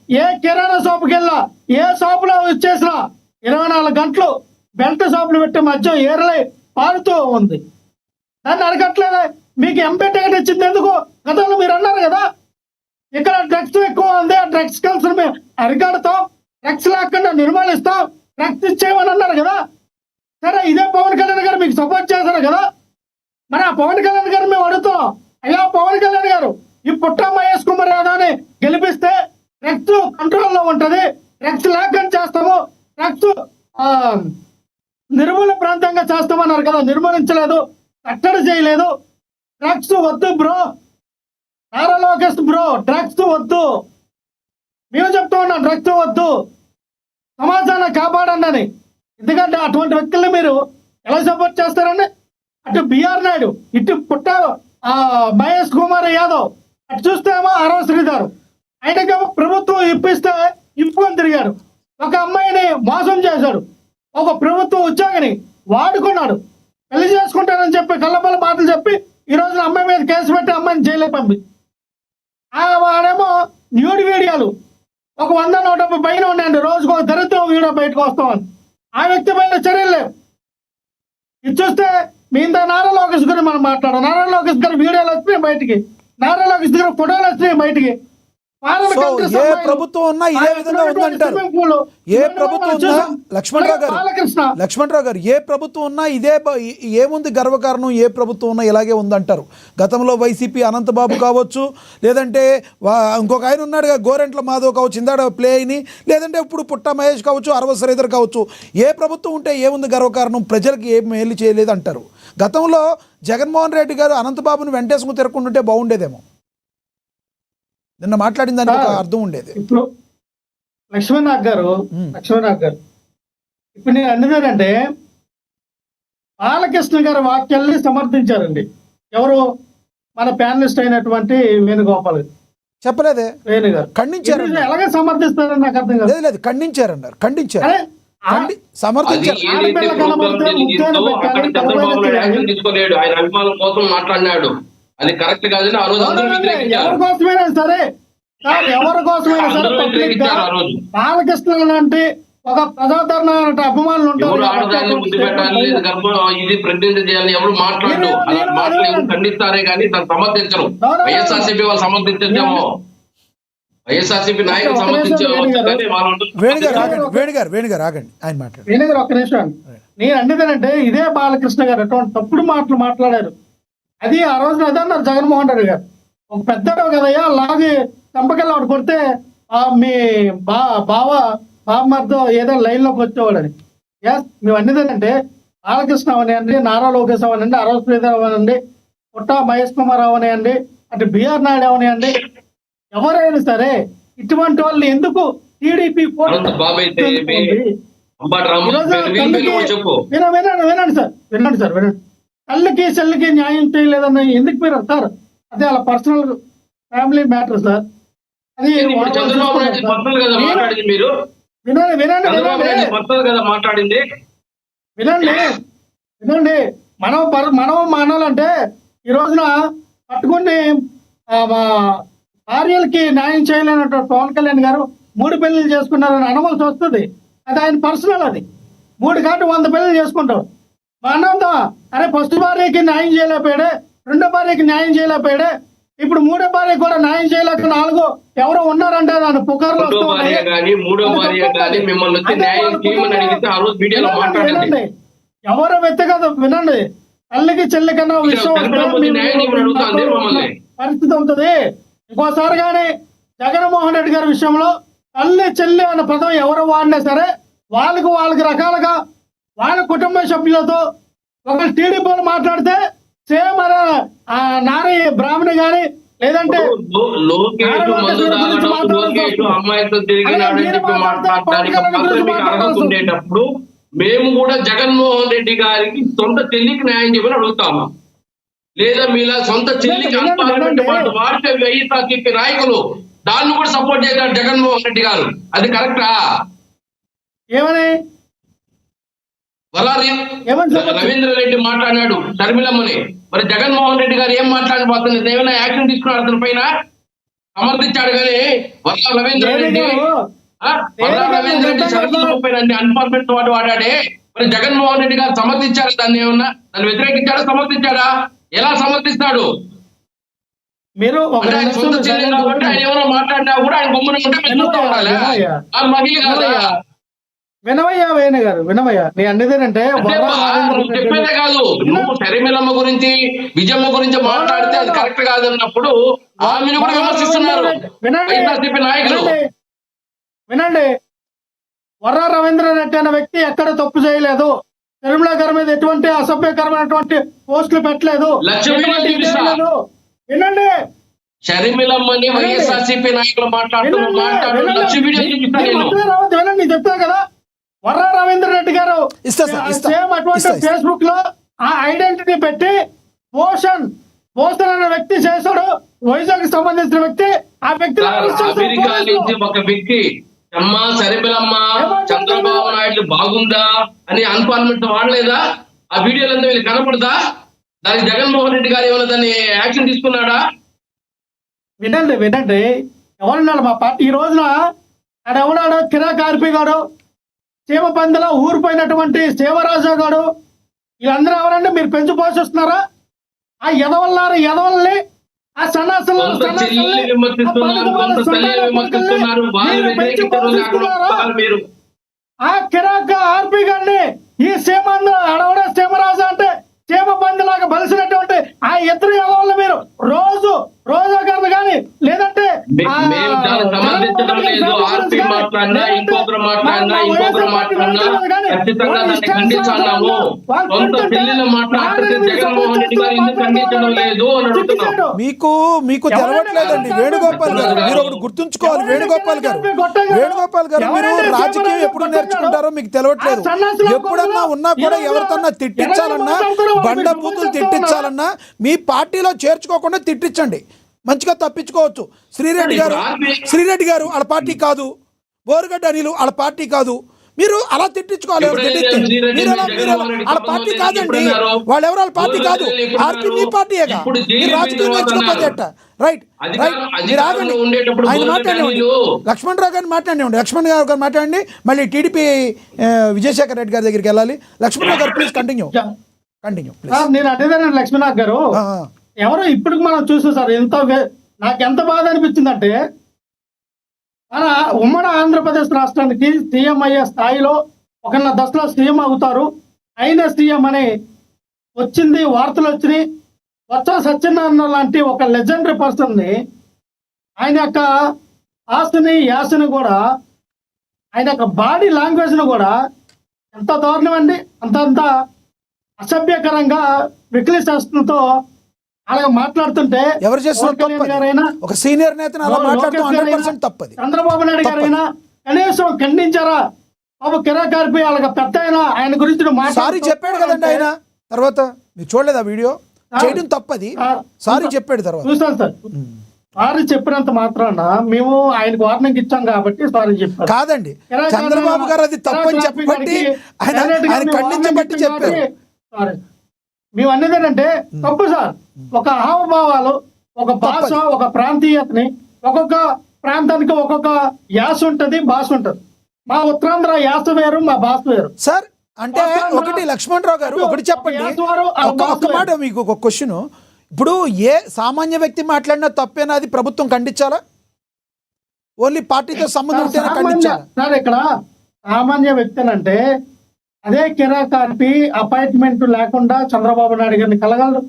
ఏ కిరాణా షాపుకి వెళ్ళా, ఏ షాపులో వచ్చేసినా 24 గంటలు బెల్ట్ షాపులు పెట్టే మద్యం ఏరలై పారుతూ ఉంది. దాన్ని అడగట్లేదా? మీకు ఎంపీ టికెట్ ఇచ్చింది ఎందుకు? గతంలో మీరు అన్నారు కదా, ఇక్కడ డ్రగ్స్ ఎక్కువ ఉంది, ఆ డ్రగ్స్ కలిసి మేము అరికడతాం, డ్రగ్స్ లేకుండా నిర్మూలిస్తాం, డ్రగ్స్ ఇచ్చేయమని అన్నారు కదా. సరే, ఇదే పవన్ కళ్యాణ్ గారు మీకు సపోర్ట్ చేశారు కదా. మరి ఆ పవన్ కళ్యాణ్ గారు మేము అడుగుతాం, అయ్యా పవన్ కళ్యాణ్ గారు, ఈ పుట్ట మహేష్ కుమార్ యాదవ్ని గెలిపిస్తే డ్రగ్స్ కంట్రోల్లో ఉంటుంది, డ్రగ్స్ లేకుండా చేస్తాము, డ్రగ్స్ నిర్మూలన ప్రాంతంగా చేస్తామన్నారు కదా, నిర్మూలించలేదు, కట్టడి చేయలేదు. డ్రగ్స్ వద్దు bro, Nara Lokesh bro, drugs వద్దు, మేము చెప్తా ఉన్నాం, డ్రగ్స్ వద్దు, సమాజాన్ని కాపాడండి అని. ఎందుకంటే అటువంటి వ్యక్తుల్ని మీరు ఎలా సపోర్ట్ చేస్తారండి? అటు బిఆర్ నాయుడు, ఇటు పుట్ట మహేష్ కుమార్ యాదవ్, అటు చూస్తేమో అరవ శ్రీధర్, ఆయనకేమో ప్రభుత్వం ఇప్పిస్తే ఇప్పుకొని తిరిగాడు, ఒక అమ్మాయిని మోసం చేశాడు, ఒక ప్రభుత్వ ఉద్యోగిని వాడుకున్నాడు, పెళ్లి చేసుకుంటానని చెప్పి కళ్ళబల్ల మాటలు చెప్పి ఈ రోజున అమ్మాయి మీద కేసు పెట్టి అమ్మాయిని జైలు పంపి, వాడేమో న్యూడ్ వీడియోలు ఒక 100-150 పైన ఉన్నాయండి, రోజుకు ఒక దరిద్రం వీడియో బయటకు వస్తామని. ఆ వ్యక్తి పైన చర్యలు లేవు. ఇది చూస్తే మీ ఇంత నారా లోకేష్ గారు మనం మాట్లాడాం, నారా లోకేష్ గారు వీడియోలు వచ్చినాయి బయటికి, నారా లోకేష్ గారు ఫోటోలు వచ్చినాయి బయటికి. ఏ ప్రభుత్వం ఉన్నా ఇదే విధంగా ఉందంటారు. ఏ ప్రభుత్వం ఉన్నా లక్ష్మణరావు గారు ఏ ప్రభుత్వం ఉన్నా ఇదే ఏముంది గర్వకారణం, ఏ ప్రభుత్వం ఉన్నా ఇలాగే ఉందంటారు. గతంలో వైసీపీ అనంతబాబు కావచ్చు, లేదంటే ఇంకొక ఆయన ఉన్నాడుగా గోరెంట్ల మాధవ్ కావచ్చు, ఇందాడ ప్లే అయిని, లేదంటే ఇప్పుడు పుట్ట మహేష్ కావచ్చు, అరవ శ్రీధర్ కావచ్చు, ఏ ప్రభుత్వం ఉంటే ఏముంది గర్వకారణం, ప్రజలకు ఏం మేలు చేయలేదు అంటారు. గతంలో జగన్మోహన్ రెడ్డి గారు అనంతబాబుని వెంటేసుకుని తిరగకుంటుంటే బాగుండేదేమో, నిన్న మాట్లాడిన దానికి ఒక అర్థం ఉండేది. ఇప్పుడు లక్ష్మణనాథ్ గారు ఇప్పుడు నేను అన్నదేనంటే బాలకృష్ణ గారి వాక్యాల్ని సమర్థించారండి. ఎవరు? మన ప్యానలిస్ట్ అయినటువంటి వేణుగోపాల్ చెప్పలేదే, వేణు గారు ఖండించారు. ఎలాగే సమర్థిస్తారని నాకు అర్థం కాదు. లేదు ఖండించారన్నారు, ఖండించారు, సమర్థించారు. తీసుకోలేడు, ఆయన అభిమానుల కోసం మాట్లాడినాడు, అది కరెక్ట్ కాదని ఆ రోజు ఎవరి కోసమైనా సరే సార్, ఎవరి కోసమైనా సరే బాలకృష్ణ లాంటి ఒక ప్రజాదరణ అభిమానులు ఉంటారు. ఇది ప్రతినిధి చేయాలని ఎవరు మాట్లాడు, అలాంటి మాటలు ఎవరు ఖండిస్తారే కానీ దాన్ని సమర్థించరు. వైఎస్ఆర్సీపీ వాళ్ళు సమర్థించేమో, వైఎస్ఆర్సీపీ నాయకులు సమర్థించే. వేణుగారు ఆయన మాట్లాడు. వేణుగారు ఒక్క నిమిషం. నేను అన్నదేనంటే ఇదే బాలకృష్ణ గారు అటువంటి తప్పుడు మాటలు మాట్లాడారు. అది ఆ రోజున అదే అన్నారు జగన్మోహన్ రెడ్డి గారు, ఒక పెద్దడు కదయ్యా లాగి చంపకెళ్ళి ఆవిడ కొడితే మీ బామ్మతో ఏదో లైన్లోకి వచ్చేవాడని. మేము అన్నదేనంటే బాలకృష్ణ అవనివ్వండి, నారా లోకేష్ అవనండి, అరవ శ్రీధర్ అవనండి, పుట్ట మహేష్ కుమార్ అవనివ్వండి, అటు బిఆర్ నాయుడు అవనివ్వండి, ఎవరైనా సరే ఇటువంటి వాళ్ళు ఎందుకు టీడీపీ వినండి సార్, తల్లికి చెల్లికి న్యాయం చేయలేదన్న ఎందుకు మీరు సార్? అదే అలా పర్సనల్ ఫ్యామిలీ మ్యాటర్ సార్. అది వినండి. మనం మానాలంటే ఈ రోజున పట్టుకుని భార్యలకి న్యాయం చేయలేనటువంటి పవన్ కళ్యాణ్ గారు 3 పెళ్లిళ్ళు చేసుకున్నారని అనవలసి వస్తుంది. అది ఆయన పర్సనల్. అది 3 కాదు 100 పెళ్లిళ్ళు చేసుకుంటారు. అన్నంతా అరే ఫస్ట్ భార్యకి న్యాయం చేయలేకపోయాడే, రెండో భార్యకి న్యాయం చేయలేకపోయాడే, ఇప్పుడు 3వ భార్య కూడా న్యాయం చేయలేక 4 ఎవరో ఉన్నారంటే దాని పుకార్లు ఎవరో వ్యక్తిగత వినండి. తల్లికి చెల్లి కన్నా విషయం పరిస్థితి అవుతుంది. ఇంకోసారి కానీ జగన్మోహన్ రెడ్డి గారి విషయంలో తల్లి చెల్లి అన్న పదం ఎవరు వాడినా సరే వాళ్ళకి రకాలుగా వాళ్ళ కుటుంబ సభ్యులతో ఒకరు టీడీపీలో మాట్లాడితే సేమ్ నారీ బ్రాహ్మణి గాని లేదంటే ఉండేటప్పుడు మేము కూడా జగన్మోహన్ రెడ్డి గారికి సొంత చెల్లికి న్యాయం చేయమని అడుగుతాము. లేదా మీలా సొంత చెల్లికి వాడితే వైఎస్ఆర్సీపీ నాయకులు దాన్ని కూడా సపోర్ట్ చేశారు జగన్మోహన్ రెడ్డి గారు. అది కరెక్టా? ఏమని రవీంద్ర రెడ్డి మాట్లాడినాడు షర్మిలమ్మని, మరి జగన్మోహన్ రెడ్డి గారు ఏం మాట్లాడిపోతుంది? ఏమైనా యాక్షన్ తీసుకున్నారు అతని పైన? సమర్థించాడు కానీ వర్ల రవీంద్ర రెడ్డి గారు, వర్ల రవీంద్ర రెడ్డి షరతులు అన్పార్మెంట్ వాడు వాడాడే. మరి జగన్మోహన్ రెడ్డి గారు సమర్థించారు దాన్ని, ఏమన్నా దాన్ని వ్యతిరేకించాడా సమర్థించాడా? ఎలా సమర్థిస్తాడు? మీరు ఒక అంటే ఆయన సొంత చెల్లి కాబట్టి ఆయన ఎవరో మాట్లాడినా కూడా ఆయన గమ్మున ఉంటే మీరు చూస్తూ ఉండాలి. ఆ మహిళ కాదా? వినవయ్యా వేణు గారు, వినవయ్యా నేను అనేది చెప్పేదే కాదు, నువ్వు శర్మిలమ్మ గురించి విజయమ్మ గురించి మాట్లాడితే అది కరెక్ట్ కాదన్నప్పుడు ఆమెను కూడా విమర్శిస్తున్నారు వైఎస్ఆర్సీపీ నాయకులు. వినండి, వర్ర రవీంద్రారెడ్డి అనే వ్యక్తి ఎక్కడ తప్పు చేయలేదు. శర్మిల గారి మీద ఎటువంటి అసభ్యకరమైనటువంటి పోస్టులు పెట్టలేదు. వినండి, షర్మిలమ్మని వైఎస్ఆర్సీపీ నాయకులు మాట్లాడుతున్నారు. లక్ష వీడియో చూపిస్తాను నేను. వినండి, చెప్తాను కదా, వర్ర రవీంద్ర రెడ్డి గారు సేమ్ అటువంటి ఫేస్బుక్ లో ఆ ఐడెంటిటీ పెట్టి పోషన్ అనే వ్యక్తి చేశాడు. వైజాగ్ సంబంధించిన వ్యక్తి, ఆ వ్యక్తి అమెరికా నుంచి ఒక వ్యక్తి అమ్మ శర్మిలమ్మ చంద్రబాబు నాయుడు బాగుందా అని అన్పార్మెంట్ వాడలేదా? ఆ వీడియోలంతా వీళ్ళు కనపడదా? దానికి జగన్మోహన్ రెడ్డి గారు ఏమైనా దాన్ని యాక్షన్ తీసుకున్నాడా? వినండి, ఎవరున్నాడు మా పార్టీ ఈ రోజున ఆడ ఎవడాడు కిరాక్ ఆర్పి గాడు, చీమపందిలో ఊరిపోయినటువంటి శివరాజు గాడు, వీళ్ళందరూ ఎవరండి? మీరు పెంచి పోషిస్తున్నారా? ఆ ఎదవల్ని ఆ సన్నాసులు ఆ కిరాక్ ఆర్పి గారిని ఈ సీమాంధ్ర అడవడ సీమరాజు అంటే చీమ పందిలాగా బలిసినటువంటి ఆ ఇద్దరు ఎదవల్ని మీరు రోజా గారిని కానీ లేదంటే మీకు తెలవట్లేదండి వేణుగోపాల్ గారు. మీరు ఒకటి గుర్తుంచుకోవాలి, వేణుగోపాల్ గారు మీరు రాజకీయం ఎప్పుడు నేర్చుకుంటారో మీకు తెలవట్లేదు. ఎప్పుడన్నా ఉన్నా కూడా ఎవరితోన్నా తిట్టించాలన్నా, బండ బూతులు తిట్టించాలన్నా మీ పార్టీలో చేర్చుకోకుండా తిట్టించండి, మంచిగా తప్పించుకోవచ్చు. శ్రీరెడ్డి గారు వాళ్ళ పార్టీ కాదు, బోరుగడ్డ అనిలు వాళ్ళ పార్టీ కాదు, మీరు అలా తిట్టించుకోవాలి. వాళ్ళ పార్టీ కాదండి, వాళ్ళు ఎవరు వాళ్ళ పార్టీ కాదు, ఆర్పీ మీ పార్టీయేగా. మీరు రాజకీయం నేర్చుకోకపోతే ఎట్ట? రైట్, మీరు ఆగండి, ఆయన మాట్లాడండి, లక్ష్మణ్ రావు గారిని మాట్లాడండి, మళ్ళీ టీడీపీ విజయశేఖర్ రెడ్డి గారి దగ్గరికి వెళ్ళాలి. లక్ష్మణ్ రావు గారు ప్లీజ్ కంటిన్యూ. నేను అదేదాన్ని లక్ష్మీనాథ్ గారు ఎవరో ఇప్పుడు మనం చూసాం సార్. నాకు ఎంత బాధ అనిపించిందంటే, మన ఉమ్మడి ఆంధ్రప్రదేశ్ రాష్ట్రానికి సీఎం అయ్యే స్థాయిలో ఒకన్న దశలో సీఎం అవుతారు, అయిన సీఎం అని వచ్చింది, వార్తలు వచ్చినాయి. బొత్స సత్యనారాయణ లాంటి ఒక లెజెండరీ పర్సన్ని, ఆయన యొక్క ఆస్తిని యాసని కూడా, ఆయన యొక్క బాడీ లాంగ్వేజ్ను కూడా ఎంత దారుణం అండి, అంత అసభ్యకరంగా విక్లిశాస్త్రంతో అలాగే మాట్లాడుతుంటే ఎవరు చేస్తున్నారు? ఒక సీనియర్ నేతను అలా మాట్లాడటం 100% తప్పది. చంద్రబాబు నాయుడు గారైనా కనీసం ఖండించారా? బాబు కిరాక్ ఆర్పి అలాగ పెద్ద ఆయన గురించి సారీ చెప్పాడు కదండి ఆయన. తర్వాత మీరు చూడలేదు ఆ వీడియో, చేయడం తప్పది, సారీ చెప్పాడు. తర్వాత చూసాను సార్, సారీ చెప్పినంత మాత్రాన మేము ఆయనకు వార్నింగ్ ఇచ్చాం కాబట్టి సారీ చెప్పారు కాదండి. చంద్రబాబు గారు అది తప్పని చెప్పబట్టి ఆయన ఖండించబట్టి చెప్పారు. మేము అనేది ఏంటంటే తప్పు సార్. ఒక హావభావాలు, ఒక భాష, ఒక ప్రాంతీయతని, ఒక్కొక్క ప్రాంతానికి ఒక్కొక్క యాస ఉంటది, భాష ఉంటది. మా ఉత్తరాంధ్ర యాస వేరు, మా భాష వేరు సార్. అంటే ఒకటి లక్ష్మణ్ రావు గారు ఒకటి చెప్పండి, ఒక్క మాట మీకు ఒక క్వశ్చన్. ఇప్పుడు ఏ సామాన్య వ్యక్తి మాట్లాడినా తప్పేనా అది ప్రభుత్వం ఖండించాలా? ఓన్లీ పార్టీతో సంబంధం ఉంటేనే ఖండించాలా? సార్ ఇక్కడ సామాన్య వ్యక్తి అంటే అదే కిరాక్ ఆర్పి అపాయింట్మెంట్ లేకుండా చంద్రబాబు నాయుడు గారిని కలగలడు,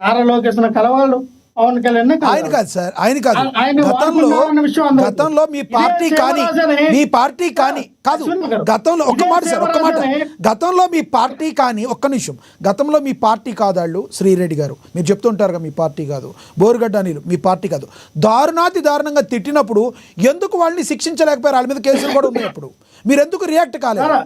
నారా లోకేష్ కలగలడు, పవన్ కళ్యాణ్ ఆయన కాదు సార్, ఆయన కాదు. గతంలో మీ పార్టీ కానీ కాదు, గతంలో ఒక్క మాట సార్, ఒక్క మాట, గతంలో మీ పార్టీ కానీ, ఒక్క నిమిషం, గతంలో మీ పార్టీ కాదు వాళ్ళు. శ్రీరెడ్డి గారు మీరు చెప్తుంటారు కదా మీ పార్టీ కాదు, బోరుగడ్డ అనిలు మీ పార్టీ కాదు, దారుణంగా తిట్టినప్పుడు ఎందుకు వాళ్ళని శిక్షించలేకపోయారు? వాళ్ళ మీద కేసులు కూడా ఉన్నాయి. అప్పుడు మీరు ఎందుకు రియాక్ట్ కాలేదు?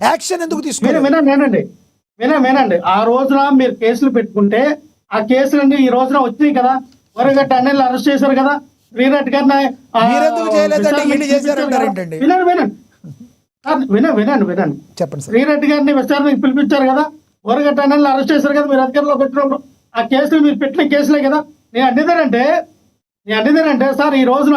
యాక్షన్ ఎందుకు తీసుకున్నారు? వినండి, ఆ రోజున మీరు కేసులు పెట్టుకుంటే ఆ కేసులన్నీ ఈ రోజున వచ్చినాయి కదా. బోరుగడ్డ అనిల్ అరెస్ట్ చేశారు కదా, శ్రీరెడ్డి గారిని వినండి చెప్పండి. శ్రీరెడ్డి గారిని విచారణకు పిలిపించారు కదా, బోరుగడ్డ అనిల్ అరెస్ట్ చేశారు కదా మీరు అధికారంలో పెట్టినప్పుడు. ఆ కేసులు మీరు పెట్టిన కేసులే కదా. నేను అనేది అంటే నేను అనేది ఏంటంటే సార్ ఈ రోజున